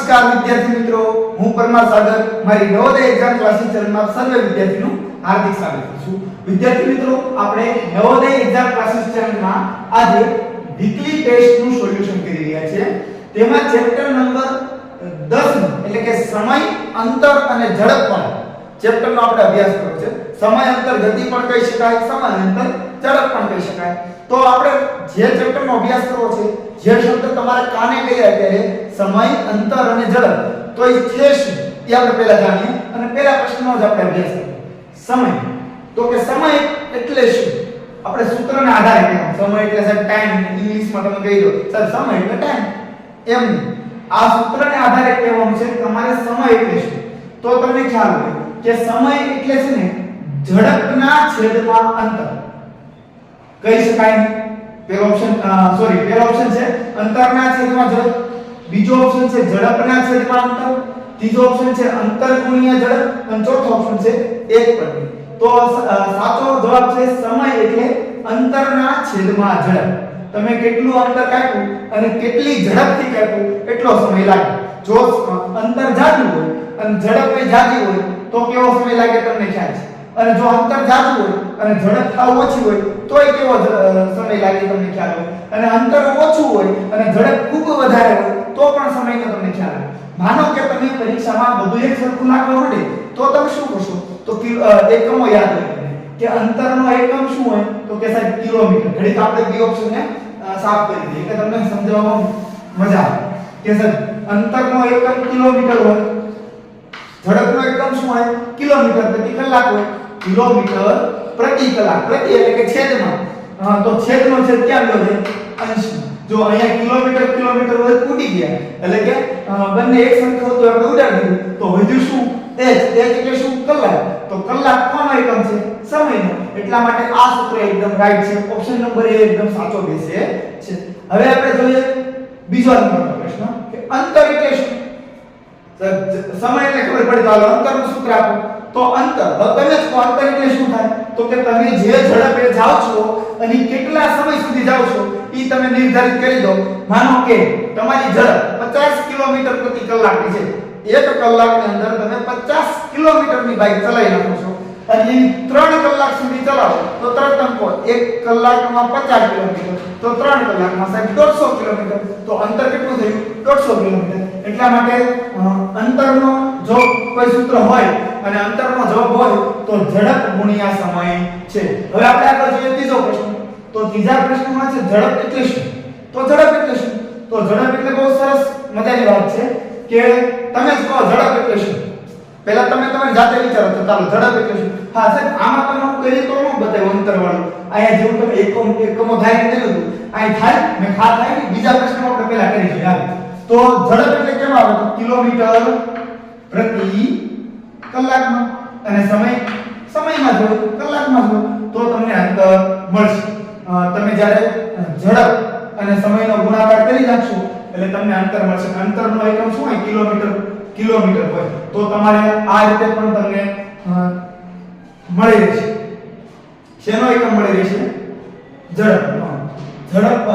નમસ્કાર વિદ્યાર્થી મિત્રો, હું પરમાર સાગર મારી નવોદય એક્ઝામ ક્લાસીસ ચેનલમાં સર્વ વિદ્યાર્થીનું હાર્દિક સ્વાગત કરું છું। વિદ્યાર્થી મિત્રો, આપણે નવોદય એક્ઝામ ક્લાસીસ ચેનલમાં આજે વીકલી ટેસ્ટનું સોલ્યુશન કરી રહ્યા છીએ। તેમાં ચેપ્ટર નંબર 10 એટલે કે સમય, અંતર અને ઝડપ પર ચેપ્ટરનો આપણે અભ્યાસ કર્યો છે। સમય, અંતર, ગતિ પણ કહી શકાય, સમય, અંતર, ઝડપ પણ કહી શકાય। તો આપણે જે ચેપ્ટરનો અભ્યાસ કર્યો છે, જે શબ્દ તમારે કાને કહ્યા ત્યારે સમય, અંતર અને ઝડપ, તો એ છે શું એ આપણે પહેલા જાણીએ અને પહેલા પ્રશ્નનો જ આપણે અભ્યાસ કરીએ। સમય, તો કે સમય એટલે શું? આપણે સૂત્રને આધારે કહેવાનું, સમય એટલે સાહેબ ટાઈમ, ઇંગ્લિશમાં તમે કહી દો સાહેબ સમય એટલે ટાઈમ, એમ આ સૂત્રને આધારે કહેવાનું છે તમારે સમય એટલે શું। તો તમને ખ્યાલ હોય કે સમય એટલે છે ને ઝડપના છેદમાં અંતર કહી શકાય। પહેલો ઓપ્શન છે અંતરના છેદમાં ઝડપ, બીજો ઓપ્શન છે ઝડપના છેદમાં અંતર, ત્રીજો ઓપ્શન છે અંતર ગુણ્યા ઝડપ અને ચોથો ઓપ્શન છે એક પટ્ટી। તો સાચો જવાબ છે સમય એટલે અંતરના છેદમાં ઝડપ। તમે કેટલું અંતર કાપ્યું અને કેટલી ઝડપથી કાપ્યું એટલો સમય લાગે। જો અંતર જાજુ હોય અને ઝડપ એ જાજી હોય તો કેવો સમય લાગે તમને ખ્યાલ છે, અને જો અંતર જાજુ હોય અને ઝડપ સાવ ઓછી હોય તોય કેવો સમય લાગે તમને ખ્યાલ હોય, અને અંતર ઓછું હોય અને ઝડપ ખૂબ વધારે હોય તો પણ સમયનો તમને ખ્યાલ હોય। માનો કે તમે પરીક્ષામાં બધું એક સરખું લાગવા માંડે તો તમે શું કરશો? તો એકમો યાદ હોય તમને કે અંતરનો એકમ શું હોય? તો કે સાહેબ કિલોમીટર। ઘડીક આપણે બી ઓપ્શનને સાફ કરી દઈએ કે તમને સમજવામાં મજા આવે કે સાહેબ અંતરનો એકમ કિલોમીટર હોય, ઝડપનો એકમ શું હોય? કિલોમીટર પ્રતિ કલાક હોય। કિલોમીટર પ્રતિ કલાક, પ્રતિ એટલે કે છેદમાં, તો છેદનો છેદ ક્યાં ગયો છે? અંશમાં। જો અહીંયા કિલોમીટર હોય ઉડી ગયા એટલે કે બંને એક સરખા હતો આપણે ઉડાડી દીધું તો વધ્યું શું? h એટલે શું? કલાક। તો કલાક કોનો એકમ છે? સમયનો। એટલા માટે આ સૂત્ર એકદમ રાઈટ છે, ઓપ્શન નંબર એ એકદમ સાચો બેસે છે। હવે આપણે જોઈએ બીજો નંબરનો પ્રશ્ન કે અંતર એટલે શું? સમય એટલે ખબર પડી તો અંતરનું સૂત્ર આપો તો અંતર, તમે જ કહો અંતર એટલે શું થાય? તો કે તમે જે ઝડપે જાઓ છો અને કેટલા સમય સુધી જાઓ છો ઈ તમે નિર્ધારિત કરી દો। માનો કે તમારી ઝડપ 50 કિલોમીટર પ્રતિ કલાકની છે, એક કલાકની અંદર તમે 50 કિલોમીટરની બાઇક ચલાવી નાખો છો અને 3 કલાક સુધી ચલાવો તો તરત અંકો 1 કલાકમાં 50 કિલોમીટર તો 3 કલાકમાં સાહેબ 150 કિલોમીટર, તો અંતર કેટલું થયું? 150 કિલોમીટર। એટલા માટે અંતરનો જો કોઈ સૂત્ર હોય અને અંતરનો જવાબ હોય તો ઝડપ ગુણ્યા સમય છે। હવે આપણે આગળ જોઈએ ત્રીજો પ્રશ્ન। તો ત્રીજા પ્રશ્નમાં છે ઝડપ એટલે શું? તો ઝડપ એટલે શું? તો ઝડપ એટલે બહુ સરસ મજાની વાત છે કે તમે જ કહો ઝડપ એટલે શું? પહેલા તમે તમારી જાતે વિચારો તો ચાલો ઝડપ એટલે શું? હા સાહેબ આમાં તમે હું કરી તો ન બતાવ્યું અંતર વાળું, અહીંયા જેવું તમે એકમો ધારી કર્યું હતું અહીં થાય મેં ખા થાય ને બીજા પ્રશ્નમાં આપણે પહેલા કરી જોઈએ। હાલ તો ઝડપ એટલે કેમ આવે? તો કિલોમીટર પ્રતિ કલાકમાં, અને સમયમાં જો કલાકમાં જો તો તમને અંતર મળશે। તમે જ્યારે ઝડપ અને સમયનો ગુણાકાર કરી નાખશો એટલે તમને અંતર મળશે। અંતરનો એકમ શું હોય? કિલોમીટર હોય તો તમારે આ રીતે પણ તમને મળી રહેશે। શેનો એકમ મળી રહેશે? ઝડપ।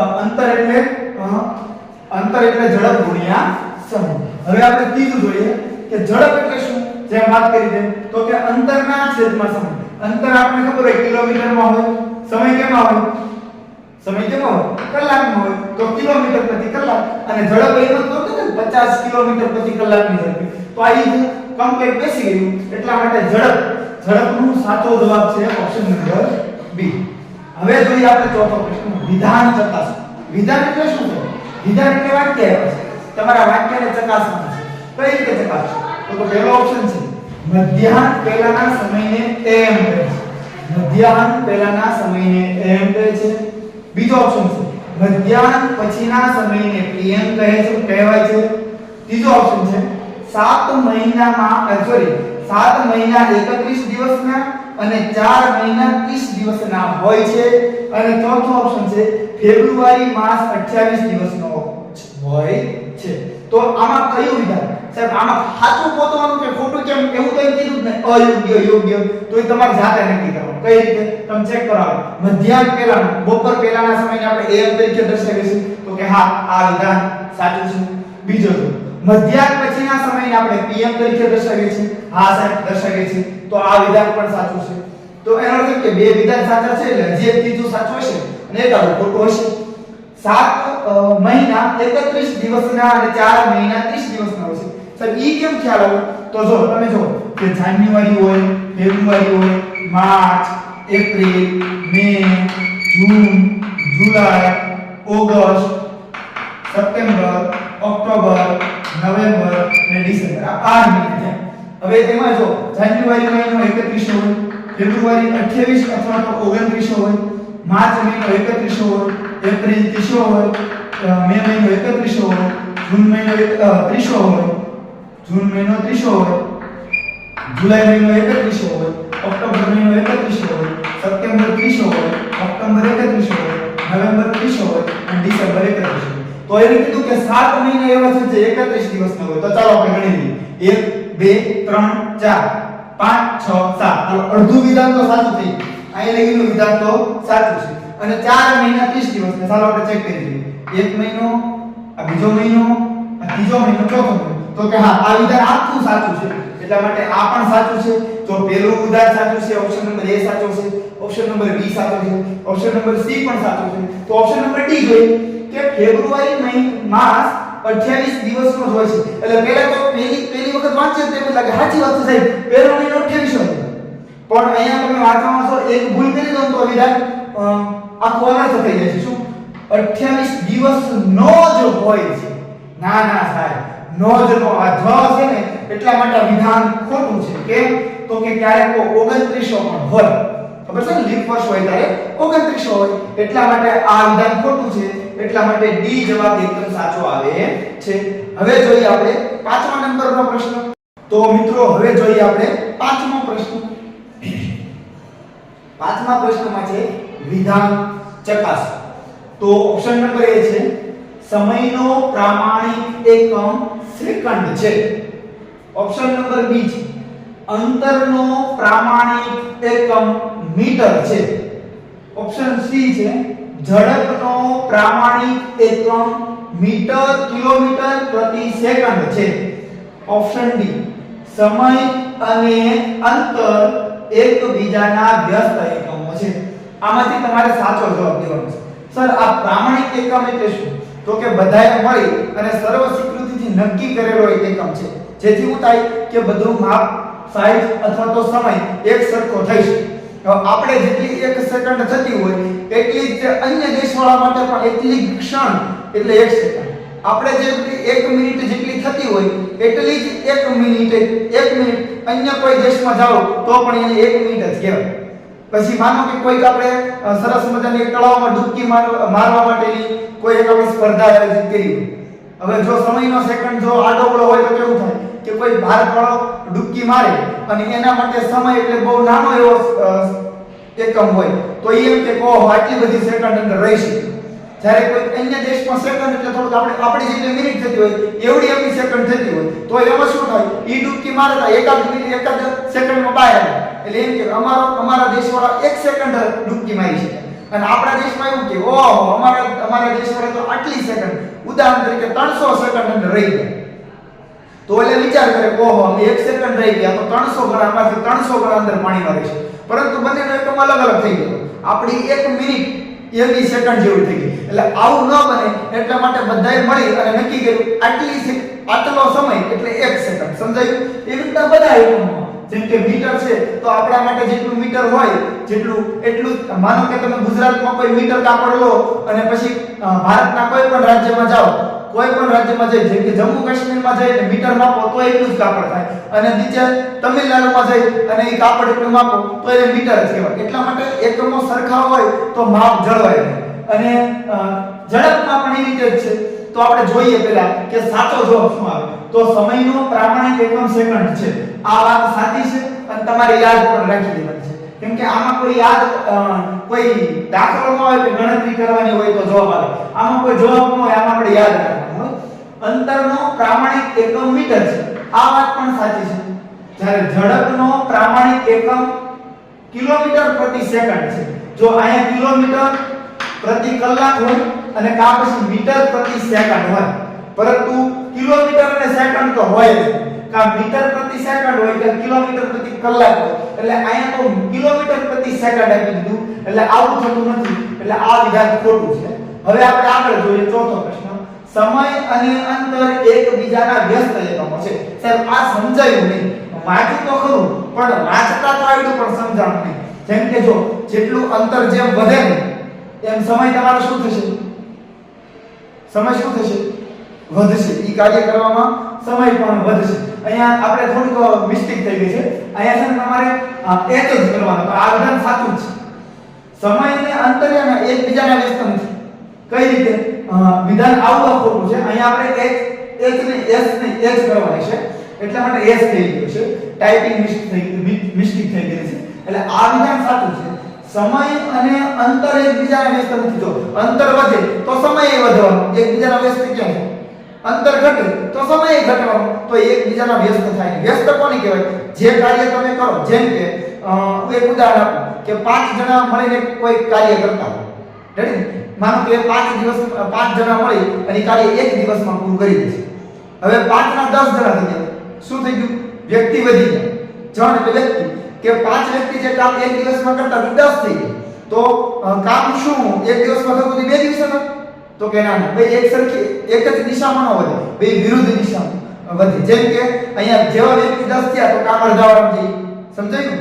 અંતર એટલે ઝડપ ગુણ્યા સમય। હવે આપણે ત્રીજું જોઈએ કે ઝડપ એટલે શું? જેમ વાત કરી તેમ તો કે અંતરના છેદમાં સમય। અંતર આપણે ખબર હોય કિલોમીટરમાં હોય, સમય કેમાં હોય? કલાકમાં હોય તો કિલોમીટર પ્રતિ કલાક, અને ઝડપ એનો તો કે 50 કિલોમીટર પ્રતિ કલાકની ઝડપે, તો આ કમ્પ્લીટ બેસી ગયું। એટલા માટે ઝડપનો સાચો જવાબ છે ઓપ્શન નંબર બી। હવે જોઈએ આપણે ચોથો પ્રશ્ન, વિધાન ચકાસો। વિધાન એટલે શું છે? વિધાન એટલે વાક્ય છે, તમારા વાક્યને ચકાસવાનું છે। કઈ રીતે ચકાસવું? તો પહેલો ઓપ્શન છે મધ્યાહન પહેલાના સમયને એમ કહે છે। મધ્યાહન પહેલાના સમયને એમ કહે છે। બીજો ઓપ્શન છે મધ્યાહન પછીના સમયને પીએમ કહેવાય છે। ત્રીજો ઓપ્શન છે 7 મહિના 31 દિવસના અને 4 મહિના 30 દિવસના હોય છે। અને ચોથો ઓપ્શન છે ફેબ્રુઆરી માસ 28 દિવસનો હોય છે। તો આમાં કયું વિધાન? સાહેબ આમાં સાચું ગોતવાનું કે ખોટું કેમ એવું તો કીધું જ નહીં, અયોગ્ય યોગ્ય, તો એ તમારે જાતે નક્કી કરવાનું। કઈ રીતે? તમે ચેક કરાવો મધ્યાહન પહેલા બપોર પહેલાના સમયને આપણે એમ તરીકે દર્શાવીશું તો કે હા આ વિધાન સાચું છે। બીજો મધ્યાહન પછીના સમયને આપણે PM તરીકે દર્શાવીએ છીએ. હા સાહેબ દર્શાવીએ છીએ. તો આ વિધાન પણ સાચું છે. તો એનો અર્થ કે બે વિધાન સાચા છે એટલે જે ત્રીજું સાચું હશે અને એક આવું ખોટું હશે. 7 મહિના 31 દિવસના અને 4 મહિના 30 દિવસના હોય છે. સાહેબ ઈ કેમ ખ્યાલ આવે? તો જો તમે જો કે જાન્યુઆરી હોય, ફેબ્રુઆરી હોય, માર્ચ, એપ્રિલ, મે, જૂન, જુલાઈ, ઓગસ્ટ, સપ્ટેમ્બર, ઓક્ટોબર, નવેમ્બર અને ડિસેમ્બર આ 8 મહિના છે. હવે તેમાં જો જાન્યુઆરી મહિનો 31 હોય, ફેબ્રુઆરી 28 અથવા તો 29 હોય, માર્ચ મહિનો 31 હોય, એપ્રિલ 30 હોય, મે મહિનો 31 હોય, જૂન મહિનો 30 હોય, જૂન મહિનો 30 હોય, જુલાઈ મહિનો 31 હોય, ઓક્ટોબર મહિનો 31 હોય, સપ્ટેમ્બર 30 હોય, ઓક્ટોબર 31 હોય, નવેમ્બર 30 હોય અને ડિસેમ્બર 31 હોય. તો એને કીધું કે 7 મહિના એવા છે જે 31 દિવસના હોય. તો ચાલો આપણે ગણી લઈએ. 1 2 3 4 5 6 7. ચાલો અડધું વિધાન તો સાચું થઈ. અહીં લખેલું વિધાન તો સાચું છે. અને 4 મહિના 30 દિવસના. ચાલો આપણે ચેક કરી લઈએ. એક મહિનો, આ બીજો મહિનો, આ ત્રીજો મહિનો, ચોથો મહિનો. તો કે હા આ વિધાન આખું સાચું છે. એટલા માટે આ પણ સાચું છે. જો પહેલું વિધાન સાચું છે, ઓપ્શન નંબર A સાચો છે, ઓપ્શન નંબર B સાચો છે, ઓપ્શન નંબર C પણ સાચો છે. તો ઓપ્શન નંબર D જોઈએ કે ફેબ્રુઆરી માસ 28 દિવસનો જ હોય છે. એટલે પહેલા તો પહેલી વખત વાંચીએ તો એવું લાગે સાચી વાત છે સાહેબ, પહેલો મહિનો 28 હોય. પણ અહીંયા તમે વાંચવામાં છો એક ભૂલ કરી દો તો વિધાન આખું અનર્થ થઈ જાય છે. શું 28 દિવસનો જ હોય છે? ના ના સાહેબ, નો જ નો આ જ છે ને એટલા માટે વિધાન ખોટું છે. કેમ? તો કે ક્યારેક 29 પણ હોય. ખબર છે ને, લીપ વર્ષ હોય ત્યારે 29 હોય. એટલા માટે આ વિધાન ખોટું છે. એટલા માટે ડી જવાબ એકદમ સાચો આવે છે. હવે જોઈએ આપણે 5મા નંબરનો પ્રશ્ન. તો મિત્રો હવે જોઈએ આપણે 5મો પ્રશ્ન. 5મા પ્રશ્નમાં છે વિધાન ચકાસો. તો ઓપ્શન નંબર A છે સમયનો પ્રામાણિક એકમ સેકન્ડ છે. ઓપ્શન નંબર B છે અંતરનો પ્રામાણિક એકમ મીટર છે. ઓપ્શન C છે ઝડપનો પ્રામાણિક એકમ મીટર કિલોમીટર પ્રતિ સેકન્ડ છે. ઓપ્શન D સમય અને અંતર એકબીજાના વ્યસ્ત એકમો છે. આમાંથી તમારે સાચો જવાબ દેવાનો છે. સર આ પ્રામાણિક એકમ એટલે શું? તો કે બધાએ મળી અને સર્વ સ્વીકૃતિથી નક્કી કરેલો એક એકમ છે. જેથી શું થાય કે બધું માપ, સાઈઝ અથવા તો સમય એક સરખો થઈ શકે. આપણે જેટલી 1 સેકન્ડ થતી હોય એટલી જ અન્ય દેશવાળા માટે પણ એટલી જ ક્ષણ એટલે 1 સેકન્ડ. આપણે જેટલી 1 મિનિટ જેટલી થતી હોય એટલી જ 1 મિનિટ અન્ય કોઈ દેશમાં જાઓ તો પણ એને 1 મિનિટ જ કહેવાય. પછી માનો કે કોઈક આપણે સરસ મજાની એક તળાવમાં ડૂબકી મારવા માટેની કોઈ એક આપણે સ્પર્ધા આયોજિત કરી. હવે જો સમયનો સેકન્ડ જો આડોવળો હોય તો કેવું થાય કે કોઈ ભારતવાળો ડૂબકી મારે અને એના માટે સમય એટલે બહુ નાનો એવો એકમ હોય તો એમ કે ઓહો આટલી બધી સેકન્ડ અંદર રહી શકે. જ્યારે કોઈ અન્ય દેશમાં સેકન્ડ એટલે થોડુંક આપણી જેટલી મિનિટ થતી હોય એવડી એમની સેકન્ડ થતી હોય તો એમાં શું થાય ઈ ડૂબકી મારતા એકાદ સેકન્ડમાં બહાર આવે. એટલે એમ કે અમારા દેશવાળા 1 સેકન્ડ ડૂબકી મારી શકે અને આપણા દેશમાં એવું કે ઓહો અમારા દેશવાળા તો આટલી સેકન્ડ ઉદાહરણ તરીકે 300 સેકન્ડ અંદર રહી ગયા. તો એટલે વિચાર કરે ઓહો અમે 1 સેકન્ડ રહી ગયા તો 300 ગણા આમાંથી 300 ગણા અંદર પાણીમાં રહેશે. પરંતુ બંનેનો એકમ અલગ અલગ થઈ ગયો. આપણી 1 મિનિટ એવી સેકન્ડ જેવું થઈ ગઈ. એટલે આવું ન બને એટલા માટે બધાએ મળી અને નક્કી કર્યું આટલો સમય એટલે 1 સેકન્ડ. સમજાયું? એ રીતના બધા એકમો જેમ કે મીટર છે તો આપણા માટે જેટલું મીટર હોય એટલું માનો કે તમે ગુજરાતમાં કોઈ મીટર કાપડ લો અને પછી ભારતના કોઈ પણ રાજ્યમાં જાઓ જઈ જેમ કે જમ્મુ કાશ્મીરમાં જઈને મીટર માપો તો એટલું જ કાપડ થાય અને નીચે તમિલનાડુમાં જઈ અને એ કાપડ એટલું માપો તો એ મીટર જ કહેવાય. એટલા માટે એકમો સરખા હોય તો માપ જળવાય રહે. અને ઝડપમાં પણ એ રીતે જ છે. તો આપણે જોઈએ પહેલા કે સાચો જવાબ શું આવે. તો સમયનો પ્રામાણિક એકમ સેકન્ડ છે. આ વાત સાચી છે અને તમારે યાદ પણ રાખી દેવાની છે. કેમ કે આમાં કોઈ દાખલો ન હોય કે ગણતરી કરવાની હોય તો જવાબ આવે. આમાં કોઈ જવાબ ન હોય, આમાં આપણે યાદ રાખવાનું હોય. અંતરનો પ્રામાણિક એકમ મીટર છે. આ વાત પણ સાચી છે. જ્યારે ઝડપનો પ્રામાણિક એકમ કિલોમીટર પ્રતિ સેકન્ડ છે. જો અહીંયા કિલોમીટર પ્રતિ કલાક હોય અને કા પછી મીટર પ્રતિ સેકન્ડ હોય. પરંતુ કિલોમીટર અને સેકન્ડ તો હોય જ, કા મીટર પ્રતિ સેકન્ડ હોય કે કિલોમીટર પ્રતિ કલાક હોય, એટલે અહીંયા તો કિલોમીટર પ્રતિ સેકન્ડ આપી દીધું, એટલે આવું થતું નથી, એટલે આ વિધાન ખોટું છે. હવે આપણે આગળ જોઈએ ચોથો પ્રશ્ન. સમય અને અંતર એકબીજાના વ્યસ્ત એકમો છે. સાહેબ આ સમજાયું નહીં, વાંચ્યું તો ખરું પણ વાંચતા તો આવડ્યું પણ સમજાણું નહીં. જેમ કે જો જેટલું અંતર જેમ વધે ને એમ સમય તમારો શું થશે? સમય શું થશે? વધશે. ઈ કાર્ય કરવામાં સમય પણ વધશે. અહીંયા આપણે થોડીક મિસ્ટેક થઈ ગઈ છે. અહીંયા છે ને તમારે એક જ કરવાનું, તો આ વિધાન સાચું છે. સમય અને અંતર એકબીજાના વ્યસ્ત નથી. કઈ રીતે? વિધાન આવું ખોટું છે. અહીંયા આપણે h ને s ને h કરવાની છે, એટલા માટે s થઈ ગયું છે. ટાઈપિંગ મિસ્ટેક થઈ ગઈ છે. એટલે આ વિધાન સાચું છે. સમય અને અંતર એકબીજાના વ્યસ્ત નથી. જો અંતર વધે તો સમય વધવાનો, એકબીજાના વ્યસ્ત કેમ? અંતર ઘટે તો સમય ઘટવાનો, તો એકબીજાના વ્યસ્ત થાય. વ્યસ્ત કોને કહેવાય? જે કાર્ય તમે કરો, જેમ કે એક ઉદાહરણ આપું કે 5 જણા મળીને કોઈ કાર્ય કરતા હોય, રેડી? માનો કે 5 જણા મળી અને કાર્ય એક દિવસમાં પૂરું કરી દે છે. હવે 5 ના 10 જણા થઈ ગયા, શું થઈ ગયું? વ્યક્તિ વધી ગયા. જણ એટલે વ્યક્તિ, કે 5 વ્યક્તિ જે કામ એક દિવસમાં કરતા 10 થઈ ગયા. તો કામ શું એક દિવસમાં થતું 2 દિવસમાં? તો કે ના, ભાઈ એક જ દિશામાં ન વધે, બે વિરુદ્ધ દિશામાં વધે. જેમ કે અહીંયા જેવા વ્યક્તિ 10 થયા તો કામ અડધાવાળું થઈ. સમજાયું?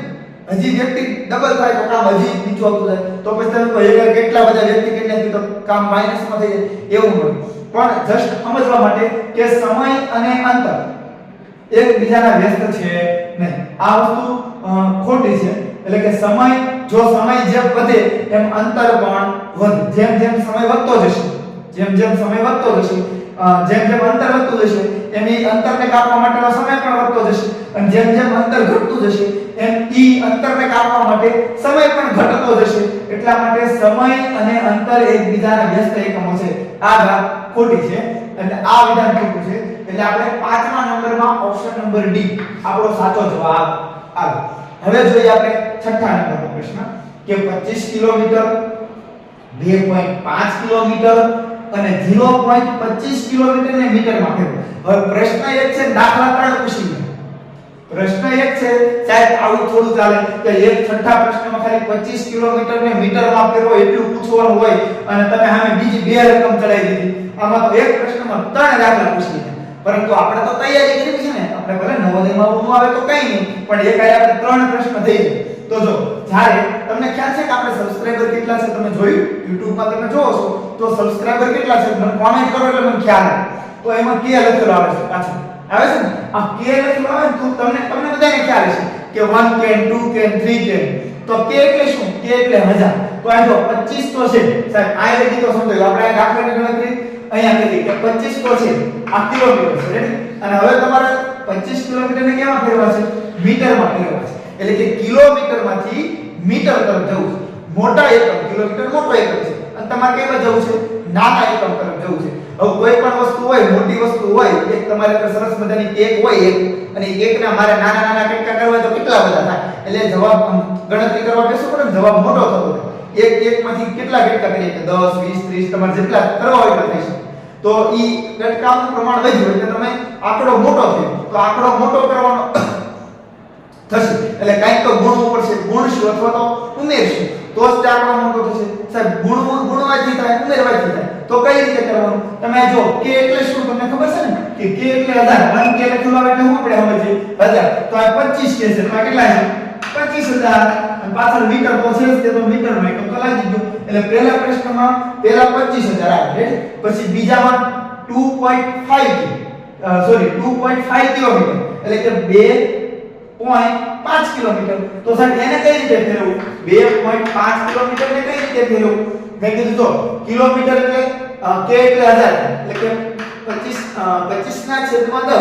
હજી વ્યક્તિ ડબલ થાય તો કામ હજી નીચું આવતું જાય. તો પછી તમે કહો કેટલા બધા વ્યક્તિ કેટલા તો કામ માઈનસમાં થઈ જાય, એવું હોય. પણ જસ્ટ સમજવા માટે કે સમય અને અંતર એકબીજાના વ્યસ્ત છે નહીં, આ વસ્તુ ખોટી છે. એટલે કે સમય જેમ વધે એમ અંતર પણ વધે. જેમ જેમ સમય વધતો જશે, જેમ સમય વધતો જશે, જેમ અંતર વધતું જશે એમ ઈ અંતરને કાપવા માટેનો સમય પણ વધતો જશે, અને જેમ અંતર ઘટતું જશે એમ ઈ અંતરને કાપવા માટે સમય પણ ઘટતો જશે. એટલા માટે સમય અને અંતર એકબીજાના વ્યસ્ત એકમો છે. આ વાત ખોટી છે, એટલે આ વિધાન ખોટું છે. એટલે આપણે 5મા નંબરમાં ઓપ્શન નંબર ડી આપણો સાચો જવાબ આવે. હવે જોઈએ આપણે 6થા નંબરનો પ્રશ્ન કે 25 કિલોમીટર, 2.5 કિલોમીટર અને 0.25 કિલોમીટરને મીટરમાં ફેરવો. હવે પ્રશ્ન એક છે, દાખલા 3 પૂછી લે. પ્રશ્ન એક છે, સાહેબ આવું થોડું ચાલે કે એક છઠ્ઠા પ્રશ્નમાં ખાલી 25 કિલોમીટરને મીટરમાં ફેરવો એટલું પૂછવાનું હોય અને તમે સામે બીજી બે રકમ ચડાવી દીધી. આમાં તો એક પ્રશ્નમાં 3 દાખલા પૂછી લીધા. પરંતુ આપણે તો તૈયારી કરી છે ને, આપણે ભલે નવોદયમાં ઊંઘ આવે તો કઈ નહીં, પણ એકાય આપણે 3 પ્રશ્ન થઈ જાય. તો જો જ્યારે તમને ખ્યાલ છે કે આપણે સબસ્ક્રાઇબર કેટલા છે તમે જોયું, YouTube માં તમે જોવો છો તો સબસ્ક્રાઇબર કેટલા છે મને કોમેન્ટ કરો એટલે મને ખ્યાલ આવે. તો એમાં કે લખેલું આવે છે પાછળ આવે છે ને, આ કે લખેલું આવે ને તો તમને બધાને ખ્યાલ છે કે 1 કે 2 કે 3 કે. તો કે એટલે શું? કે એટલે 1000. તો આ જો 25 તો છે સાહેબ, આ લખી તો સમજો. આપણે આ દાખલાની ગણતરી અહીંયા કરી કે 25 તો છે, આ કિલોમીટર છે, રેડી? અને હવે તમારે 25 કિલોમીટરને કેમાં ફેરવા છે? મીટરમાં ફેરવા છે. એટલે કે કિલોમીટરમાંથી મીટર તરફ જવું છે. મોટા એકમ, કિલોમીટર મોટો એકમ છે, અને તમારે કેવા જવું છે? નાના એકમ તરફ જવું છે. હવે કોઈ પણ વસ્તુ હોય, મોટી વસ્તુ હોય, એક તમારે સરસ મજાની કેક હોય એક, અને કેકના મારે નાના કટકા કરવા તો કેટલા બધા થાય. એટલે જવાબ ગણતરી કરવા બેસો પડે ને, જવાબ મોટો થતો જાય. એક કેકમાંથી કેટલા કટકા કરીએ કે 10 20 30 તમારે જેટલા કરવા હોય એટલા થઈ શકે. તો ઈ કટકાનું પ્રમાણ વધ્યું એટલે તમે આંકડો મોટો થયો, તો આંકડો મોટો કરવાનો થશે. એટલે કાંઈક તો ગુણવું પડશે, ગુણશું અથવા તો ઉમેરશું તો જ તે આંકડો મોટો થશે. સાહેબ ગુણવાથી થાય, ઉમેરવાથી થાય. તો કઈ રીતે કરવાનું? તમે જો કે એટલે શું તમને ખબર છે ને કે કે એટલે 1000, 1 કે લખેલું આવે એટલે શું આપણે સમજીએ 1000. તો આ 25 કે છે તો આ કેટલા છે? 25000. અને પાછળ મીટર તો છે તે તો મીટરમાં એકમ તો લાગી ગયો. એટલે પહેલા પ્રશ્નમાં પહેલા 25000 આવે, રેડી? પછી બીજામાં 2.5 કિલોમીટર એટલે કે 2.5 કિલોમીટર. તો સાહેબ એને કઈ રીતે ફેરવવું? 2.5 કિલોમીટર ને કઈ રીતે ફેરવવું? મેં કીધું જો કિલોમીટર એટલે કે એટલે 1000 એટલે કે 25 ના છેદમાં 10.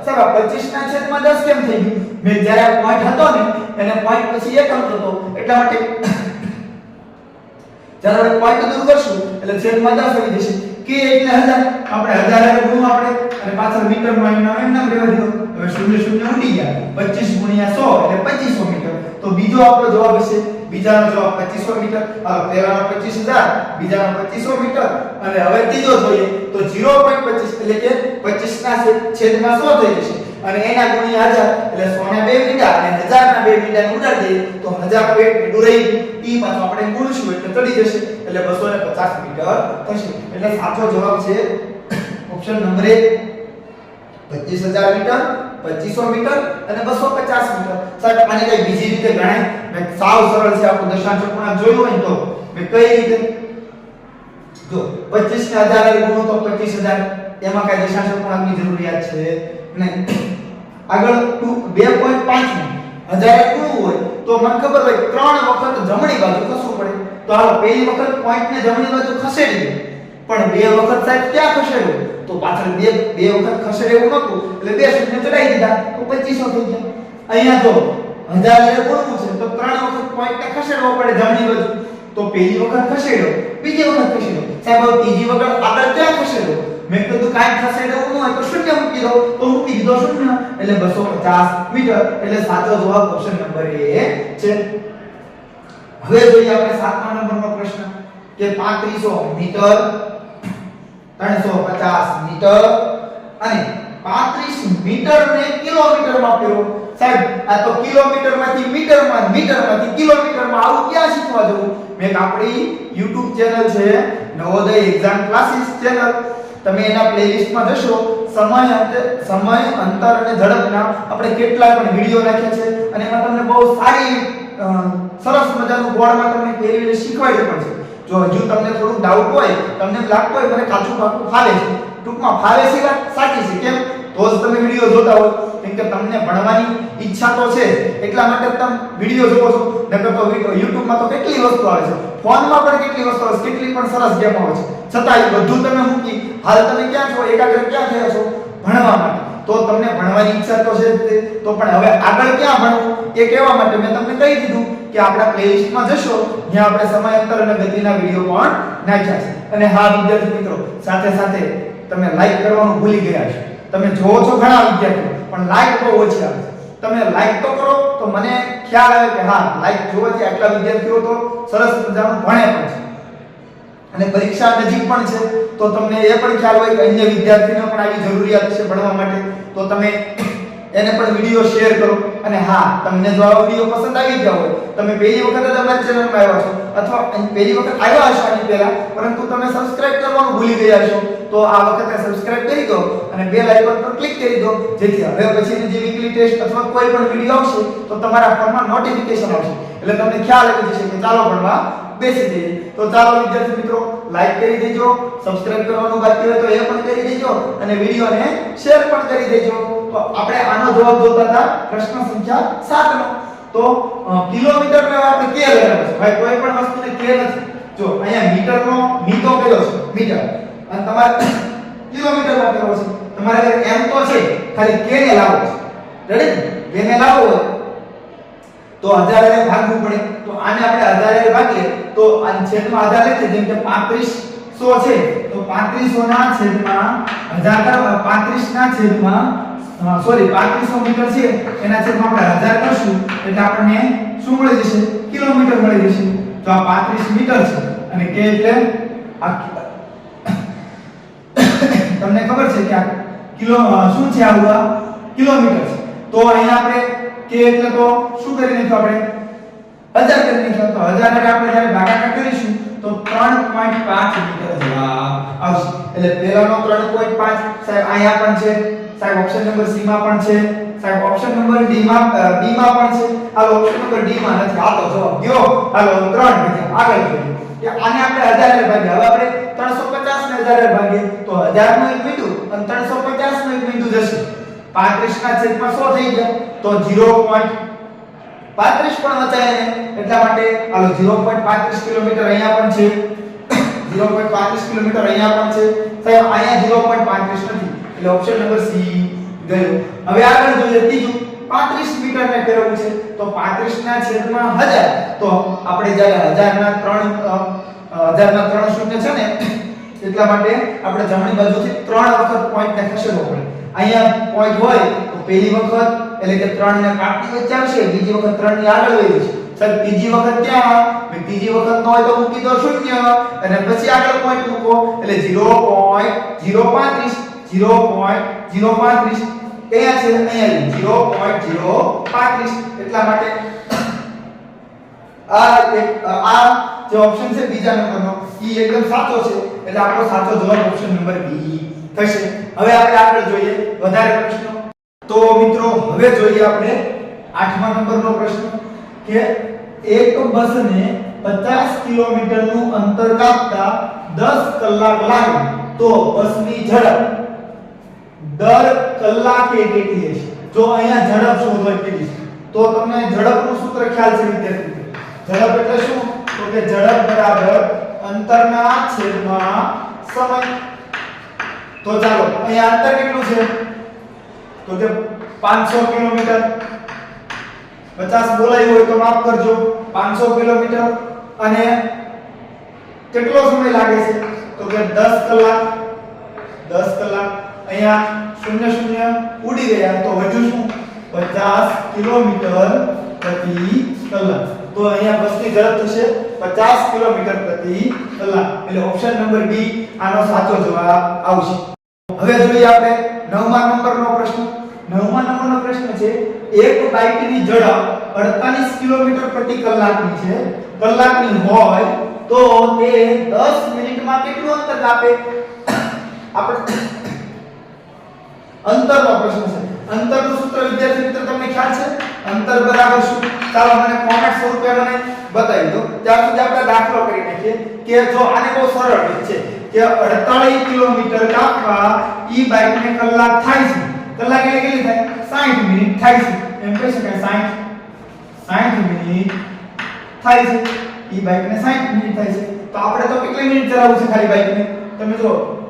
સાહેબ 25 ના છેદમાં 10 કેમ થઈ ગયું? મેં જ્યારે પોઈન્ટ હતો ને એને પોઈન્ટ પછી એકમ થતો, એટલા માટે જ્યારે પોઈન્ટ દૂર કરશું એટલે છેદમાં 10 આવી જશે. કે એટલે 1000, આપણે 1000 ગુણો આપણે અને પાછળ મીટરમાં એમ નામ રહેવા દીધો. હવે શૂન્ય શૂન્ય ઉડી ગયા 25 ગુણ્યા 100 એટલે 2500 મીટર તો બીજો આપણો જવાબ હશે બીજાનો જવાબ 2500 મીટર પહેલાનો 25000 બીજાનો 2500 મીટર અને હવે ત્રીજો જોઈએ તો 0.25 એટલે કે 25 ના છેદમાં 100 થઈ જશે અને એના ગુણ્યા 1000 એટલે 100 ના 2 મીંડા અને 1000 ના 2 મીંડા ઉડાડી દઈએ તો 1000 મીંડું રહી ઈ પાછો આપણે ગુણશું એટલે ચડી જશે એટલે 250 મીટર થશે એટલે સાચો જવાબ છે ઓપ્શન નંબર 1 25000 મીટર 2500 મીટર અને 250 મીટર સાહેબ આને કઈ બીજી રીતે ગણાય મે સાવ સરળ છે આપણું દશાંશ અપૂર્ણાંક જોયું હોય તો મે કઈ રીતે જો 25 ને 1000 ગુણો તો 25000 એમાં કઈ દશાંશ અપૂર્ણાંકની જરૂરિયાત છે નહીં આગળ 2.5 ને 1000 ગુણવું હોય તો મને ખબર હોય 3 વખત જમણી બાજુ ખસવું પડે તો હાલો પહેલી વખત પોઈન્ટ ને જમણી બાજુ ખસેડી દે પણ બે વખત સાહેબ ક્યાં ખસેડ્યું તો પાછળ બે વખત ખસેડ્યું નહોતું એટલે બે શૂન્ય ચડાઈ દીધા તો 2500 થઈ ગયા અહીંયા જો 1000 ગુણવું છે તો 3 વખત પોઈન્ટ ને ખસેડવો પડે જમણી બાજુ તો પહેલી વખત ખસેડ્યો બીજી વખત ખસેડ્યો સાહેબ ત્રીજી વખત આગળ ક્યાં ખસેડ્યો મેં કીધું કાઈ ખસેડવું ન હોય તો શૂન્ય મૂકી દો તો મૂકી દીધો શૂન્ય એટલે 250 મીટર એટલે સાચો જવાબ ઓપ્શન નંબર A છે હવે જોઈએ આપણે 7મા નંબરનો પ્રશ્ન કે 3500 મીટર 350 મીટર અને 35 મીટર ને કિલોમીટરમાં ફેરવો સાહેબ આ તો કિલોમીટરમાંથી મીટરમાંથી કિલોમીટરમાં આવું ક્યાં શીખવા જવું મેં આપણી YouTube ચેનલ છે નવોદય એક્ઝામ ક્લાસીસ ચેનલ તમે એના પ્લેલિસ્ટમાં જશો સમય અંતર અને ઝડપના આપણે કેટલા પણ વિડિયો નાખ્યા છે અને એમાં તમને બહુ સારી સરસ મજાનું બોર્ડમાં તમને કેવી રીતે શીખવાડે પણ છે જો હજુ તમને થોડું ડાઉટ હોય તમને લાગતો હોય મને કાચું પાકું ફાવે છે ટૂંકમાં ફાવે છે વાત સાચી છે કેમ તો જ તમે વિડિયો જોતા હો કેમ કે તમને ભણવાની ઈચ્છા તો છે એટલા માટે તમે વિડિયો જોવો છો નકર તો YouTube માં તો કેટલી વસ્તુ આવે છે ફોનમાં પણ કેટલી વસ્તુ આવે છે કેટલી પણ સરસ ગેમ આવે છે છતાં એ બધું તમે મૂકી હાલ તમે ક્યાં છો એકાગ્ર ક્યાં થયા છો ભણવા માટે તો તમને ભણવાની ઈચ્છા તો છે તો પણ હવે આગળ ક્યાં ભણવું એ કહેવા માટે મેં તમને કહી દીધું કે આપણા પ્લેલિસ્ટમાં જશો જ્યાં આપણે સમય અંતર અને ગતિના વિડિયો પણ નાખ્યા છે અને હા વિદ્યાર્થી મિત્રો સાથે સાથે તમે લાઈક કરવાનું ભૂલી ગયા છો તમે જોવો છો ઘણા વિદ્યાર્થીઓ પણ લાઈક બહુ ઓછી આવે છે તમે લાઈક તો કરો તો મને ખ્યાલ આવે કે હા લાઈક જોવાથી આટલા વિદ્યાર્થીઓ તો સરસ મજાનું ભણે પણ છે અને પરીક્ષા નજીક પણ છે તો તમને એ પણ ખ્યાલ હોય કે અન્ય વિદ્યાર્થીઓને પણ આવી જરૂરિયાત છે ભણવા માટે તો તમે એને પણ વિડિયો શેર કરો અને હા તમને જો આ વિડિયો પસંદ આવી ગયો હોય તમે પહેલી વખત જ અમારી ચેનલમાં આવ્યા છો અથવા પહેલી વખત આવ્યા હશો આની પહેલા પરંતુ તમે સબસ્ક્રાઇબ કરવાનું ભૂલી ગયા છો તો આ વખતે સબસ્ક્રાઇબ કરી દો અને બેલ આઇકોન પર ક્લિક કરી દો જેથી હવે પછીની જે વીકલી ટેસ્ટ અથવા કોઈ પણ વિડિયો આવશે તો તમારા ફોનમાં નોટિફિકેશન આવશે એટલે તમને ખ્યાલ આવી જશે કે ચાલો ભણવા બેસી જઈએ તો ચાલો વિદ્યાર્થી મિત્રો લાઈક કરી દેજો સબસ્ક્રાઇબ કરવાનું બાકી હોય તો એ પણ કરી દેજો અને વિડિયોને શેર પણ કરી દેજો તો આપણે આનો જવાબ જોતા હતા પ્રશ્ન સંખ્યા 7 નો તો કિલોમીટરને આપણે કે લગાવ્યો છે ભાઈ કોઈ પણ વસ્તુને કે નથી જો અહીંયા મીટરનો મી તો કર્યો છે મીટર અને તમારે કિલોમીટરમાં કર્યો છે તમારે એમ તો છે ખાલી કે ને લાવો છે રેડી કે ને લાવો હોય તો 1000 ને ભાગવું પડે તો આને આપણે 1000 ભાગીએ તો આ છેદમાં 1000 લખીએ જેમ કે 3500 છે તો 3500 ના છેદમાં 35 ના છેદમાં 3500 મીટર છે એના છેદમાં આપણે 1000 કરશું એટલે આપણને શું મળી જશે કિલોમીટર મળી જશે તો આ 35 મીટર છે અને કે એટલે આ તમને ખબર છે કે આ કિલો શું છે આ કિલોમીટર છે તો અહીંયા આપણે કે એટલે તો શું કરી નાખ્યું આપણે 1000 કરી નાખ્યું તો 1000 ને આપણે જ્યારે ભાગાકાર કરીશું તો 3.5 મીટર જવાબ આવશે એટલે પહેલાનો 3.5 સાહેબ અહીંયા પણ છે સાહેબ ઓપ્શન નંબર સી માં પણ છે સાહેબ ઓપ્શન નંબર ડી માં બી માં પણ છે હાલો ઓપ્શન નંબર ડી માં નથી આ તો જવાબ ગયો હાલો 3 બીજા આગળ જોઈએ કે આને આપણે 1000 ને ભાગીએ હવે આપણે 350 ને 1000 ભાગીએ તો 1000 નું એક બિંદુ અને 350 નું એક બિંદુ જશે 35 ના છેદમાં 100 થઈ ગયા તો 0.35 પણ વચાય ને એટલા માટે હાલો 0.35 કિલોમીટર અહીંયા પણ છે 0.35 કિલોમીટર અહીંયા પણ છે સાહેબ અહીંયા 0.35 નથી એટલે ઓપ્શન નંબર સી ગયો હવે આગળ જોઈએ ત્રીજું 35 મીટર ને ફેરવવું છે તો 35 ના છેદમાં 1000 તો આપણે જ્યારે 1000 ના 3 શૂન્ય છે ને એટલા માટે આપણે જમણી બાજુથી 3 વખત પોઈન્ટ ને ખસેડવો પડે અહીંયા પોઈન્ટ હોય તો પહેલી વખત એટલે કે 3 ને 5 ની વચ્ચે આવશે, બીજી વખત 3 ની આગળ વહી જશે. સર ત્રીજી વખત ક્યાં? મે ત્રીજી વખત ન હોય તો મૂકી દો 0 અને પછી આગળ પોઈન્ટ મૂકો એટલે 0.035 0.035 અહીંયા છે, અહીંયા 0.035 એટલા માટે આ જે ઓપ્શન છે બીજા નંબરનો ઈ એકદમ સાચો છે એટલે આપણો સાચો જવાબ ઓપ્શન નંબર બી થશે. હવે આપણે આગળ જોઈએ વધારે પ્રશ્નો. તો મિત્રો હવે જોઈએ આપણે 8મા નંબરનો પ્રશ્ન કે એક બસને 50 કિલોમીટરનું અંતર કાપતા 10 કલાક લાગે તો બસની ઝડપ દર કલાકે કેટલી હશે? જો અહીંયા ઝડપ શોધવા કીધી તો તમને ઝડપનું સૂત્ર ખ્યાલ છે વિદ્યાર્થી. ઝડપ એટલે શું? તો કે ઝડપ બરાબર અંતરના છેદમાં સમય. તો ચાલો અહીંયા અંતર કેટલું છે? તો કે 500 કિલોમીટર. 50 બોલાયું હોય તો માફ કરજો, 500 કિલોમીટર અને કેટલો સમય લાગે છે? તો કે 10 કલાક. 10 કલાક. અહીંયા 0 ઉડી ગયા તો વધ્યું શું? 50 કિલોમીટર પ્રતિ કલાક. તો અહીંયા બસની ઝડપ થશે 50 કિલોમીટર પ્રતિ કલાક. એટલે ઓપ્શન નંબર બી આનો સાચો જવાબ આવશે. હવે જોઈએ આપણે 9મા નંબરનો પ્રશ્ન. 9મા નંબરનો પ્રશ્ન છે એક બાઇકની ઝડપ 48 કિલોમીટર પ્રતિ કલાકની છે. કલાકની હોય તો તે 10 મિનિટમાં કેટલું અંતર કાપે? આપણે અંતરનો પ્રશ્ન છે. અંતરનું સૂત્ર વિદ્યાર્થી મિત્રો તમને ખ્યાલ છે? અંતર બરાબર શું? ચાલો મને કોમેન્ટ સ્વરૂપે મને બતાવી દો. ત્યાર સુધી આપણે દાખલો કરી નાખીએ કે જો આને બહુ સરળ રીત છે કે 48 કિલોમીટર કાપવા ઈ બાઇકને કલાક થાય છે. કલાક એટલે કેટલી થાય? 60 મિનિટ થાય છે. એમ કહી શકાય 60 મિનિટ થાય છે. ઈ બાઇકને 60 મિનિટ થાય છે. તો આપણે તો કેટલી મિનિટ ચલાવવું છે ખાલી બાઇકને? તમે જો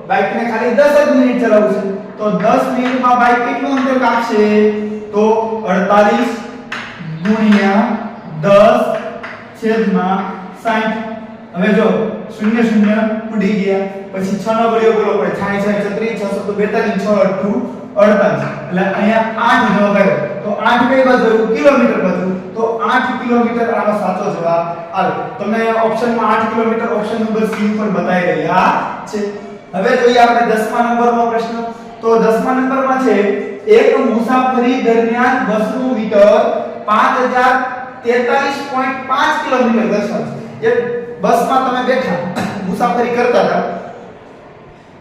બાઇકને ખાલી 10 જ મિનિટ ચલાવવું છે. તો 10 મિનિટમાં બાઇક કેટલું અંતર કાપશે? તો 48 ગુણ્યા 10 છેદમાં 60. હવે જો 0 ઉડી ગયા પછી 6 નો ઘડિયો બોલો પડે 66 36 642 6 48 એટલે અહીંયા 8 જવાબ આવ્યો. તો 8 કઈ બાજુ આવ્યું? કિલોમીટર બાજુ. તો 8 કિલોમીટર આનો સાચો જવાબ આવે. તમને ઓપ્શનમાં 8 કિલોમીટર ઓપ્શન નંબર સી ઉપર બતાવી રહ્યા છે. હવે જોઈએ આપણે 10મા નંબરનો પ્રશ્ન. તો 10મા નંબરમાં છે એક મુસાફરી દરમિયાન બસનું મીટર 5043.5 કિલોમીટર દર્શાવે છે. એક બસમાં તમે બેઠા મુસાફરી કરતા હતા